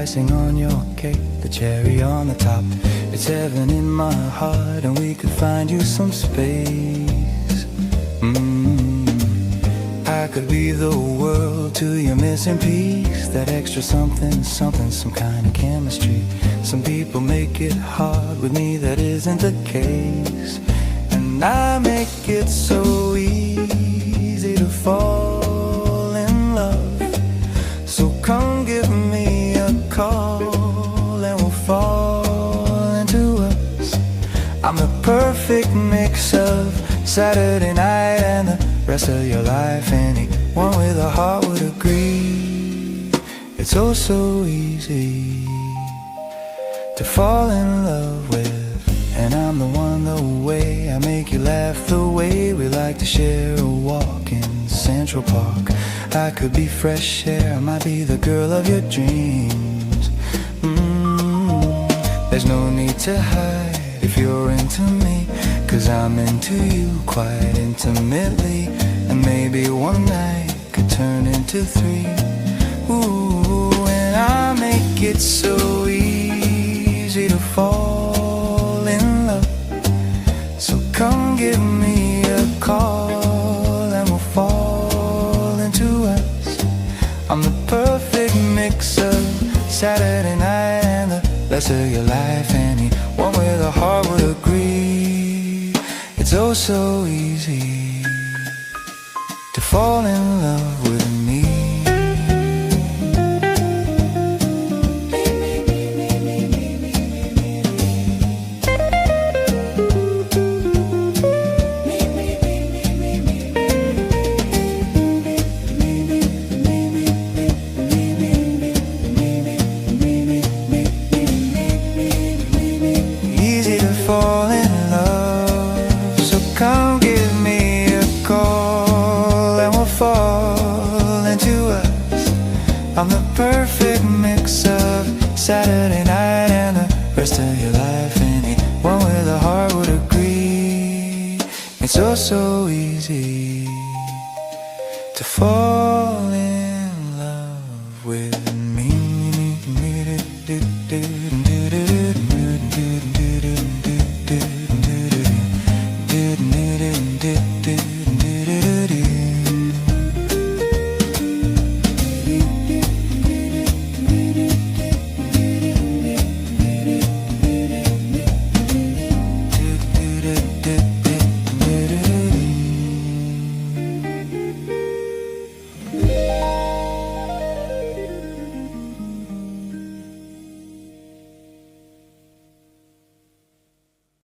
icing on your cake, the cherry on the top. It's heaven in my heart, and we could find you some space. I could be the world to your missing piece, that extra something, something, some kind of chemistry. Some people make it hard, with me that isn't the case. And I make it so easy to fall in love. So come give me a call and we'll fall into us. I'm the perfect mix of Saturday night and the rest of your life. Anyone with a heart would agree. It's oh so easy to fall in love with. And I'm the one, the way I make you laugh, the way we like to share a walk in Central Park. I could be fresh air, I might be the girl of your dreams. There's no need to hide if you're into me, 'cause I'm into you quite intimately. And maybe one night could turn into three. Ooh, and I make it so easy to fall in love. So come give me a call and we'll fall into us. I'm the perfect mix of Saturday night and the rest of your life. Anyone with a heart would agree. It's oh so easy to fall in love with me. Easy to fall in love, so come give me a call and we'll fall into us. I'm the perfect mix of Saturday night and the rest of your life. Anyone with a heart would agree. It's oh so easy to fall